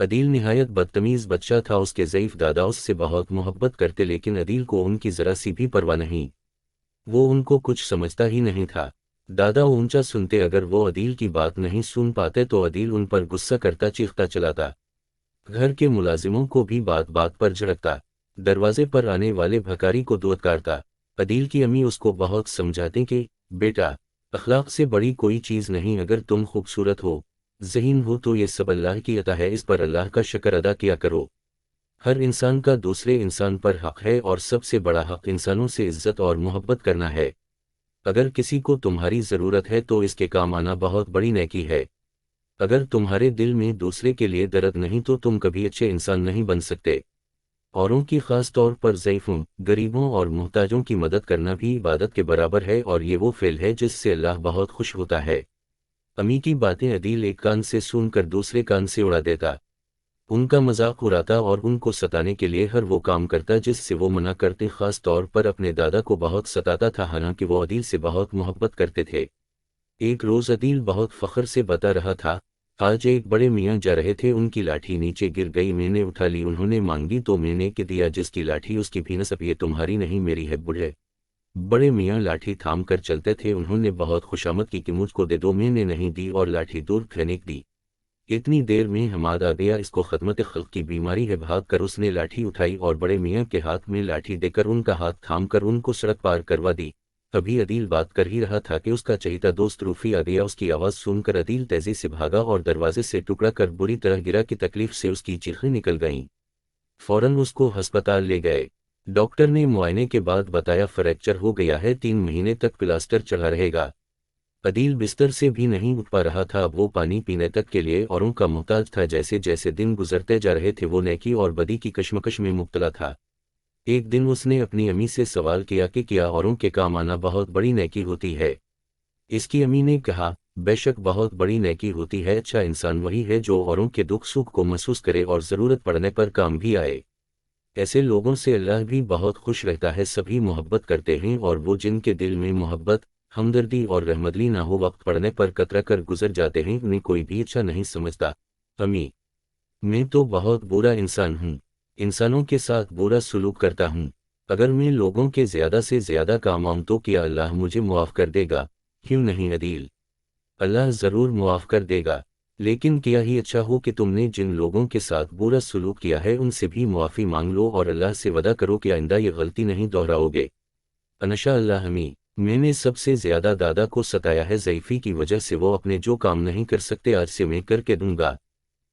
عدیل نہایت بدتمیز بچہ تھا، اس کے ضعیف دادا اس سے بہت محبت کرتے لیکن عدیل کو ان کی ذرا سی بھی پرواہ نہیں، وہ ان کو کچھ سمجھتا ہی نہیں تھا۔ دادا اونچا سنتے، اگر وہ عدیل کی بات نہیں سن پاتے تو عدیل ان پر غصہ کرتا، چیختا چلاتا، گھر کے ملازموں کو بھی بات بات پر جھڑکتا، دروازے پر آنے والے بھکاری کو دودکارتا۔ عدیل کی امی اس کو بہت سمجھاتے کہ بیٹا، اخلاق سے بڑی کوئی چیز نہیں، اگر تم خوبصورت ہو، ذہین ہو تو یہ سب اللہ کی عطا ہے، اس پر اللہ کا شکر ادا کیا کرو۔ ہر انسان کا دوسرے انسان پر حق ہے اور سب سے بڑا حق انسانوں سے عزت اور محبت کرنا ہے۔ اگر کسی کو تمہاری ضرورت ہے تو اس کے کام آنا بہت بڑی نیکی ہے۔ اگر تمہارے دل میں دوسرے کے لیے درد نہیں تو تم کبھی اچھے انسان نہیں بن سکتے۔ اوروں کی خاص طور پر ضعیفوں، غریبوں اور محتاجوں کی مدد کرنا بھی عبادت کے برابر ہے، اور یہ وہ فعل ہے جس سے اللہ بہت خوش ہوتا ہے۔ امی کی باتیں عدیل ایک کان سے سن کر دوسرے کان سے اڑا دیتا، ان کا مذاق اڑاتا اور ان کو ستانے کے لیے ہر وہ کام کرتا جس سے وہ منع کرتے، خاص طور پر اپنے دادا کو بہت ستاتا تھا، حالانکہ وہ عدیل سے بہت محبت کرتے تھے۔ ایک روز عدیل بہت فخر سے بتا رہا تھا، آج ایک بڑے میاں جا رہے تھے، ان کی لاٹھی نیچے گر گئی، میں نے اٹھا لی، انہوں نے مانگی تو میں نے دیا، جس کی لاٹھی اس کی بھی نصب، یہ تمہاری نہیں میری ہے۔ بوڑھے بڑے میاں لاٹھی تھام کر چلتے تھے، انہوں نے بہت خوشامد کی کہ مجھ کو دے دو، میں نے نہیں دی اور لاٹھی دور پھینک دی۔ اتنی دیر میں حماد آ گیا، اس کو خدمت خلق کی بیماری ہے، بھاگ کر اس نے لاٹھی اٹھائی اور بڑے میاں کے ہاتھ میں لاٹھی دے کر ان کا ہاتھ تھام کر ان کو سڑک پار کروا دی۔ ابھی عدیل بات کر ہی رہا تھا کہ اس کا چہیتا دوست روفی آ گیا، اس کی آواز سن کر عدیل تیزی سے بھاگا اور دروازے سے ٹکڑا کر بری طرح گرا کہ تکلیف سے اس کی چیخیں نکل گئیں۔ فوراً اس کو ہسپتال لے گئے، ڈاکٹر نے معائنے کے بعد بتایا فریکچر ہو گیا ہے، 3 مہینے تک پلاسٹر چڑھا رہے گا۔ عدیل بستر سے بھی نہیں اٹھ پا رہا تھا، اب وہ پانی پینے تک کے لیے اوروں کا محتاج تھا، جیسے جیسے دن گزرتے جا رہے تھے وہ نیکی اور بدی کی کشمکش میں مبتلا تھا۔ ایک دن اس نے اپنی امی سے سوال کیا کہ کیا اوروں کے کام آنا بہت بڑی نیکی ہوتی ہے؟ اس کی امی نے کہا، بے شک بہت بڑی نیکی ہوتی ہے، اچھا انسان وہی ہے جو اوروں کے دکھ سکھ کو محسوس کرے اور ضرورت پڑنے پر کام بھی آئے۔ ایسے لوگوں سے اللہ بھی بہت خوش رہتا ہے، سبھی محبت کرتے ہیں، اور وہ جن کے دل میں محبت، ہمدردی اور رحمدلی نہ ہو، وقت پڑنے پر کترا کر گزر جاتے ہیں، انہیں کوئی بھی اچھا نہیں سمجھتا۔ امی، میں تو بہت برا انسان ہوں، انسانوں کے ساتھ برا سلوک کرتا ہوں، اگر میں لوگوں کے زیادہ سے زیادہ کام آؤں تو کیا اللہ مجھے معاف کر دے گا؟ کیوں نہیں عدیل، اللہ ضرور معاف کر دے گا، لیکن کیا ہی اچھا ہو کہ تم نے جن لوگوں کے ساتھ برا سلوک کیا ہے ان سے بھی معافی مانگ لو اور اللہ سے وعدہ کرو کہ آئندہ یہ غلطی نہیں دہراؤ گے۔ انشاء اللہ امی، میں نے سب سے زیادہ دادا کو ستایا ہے، ضعیفی کی وجہ سے وہ اپنے جو کام نہیں کر سکتے آج سے میں کر کے دوں گا۔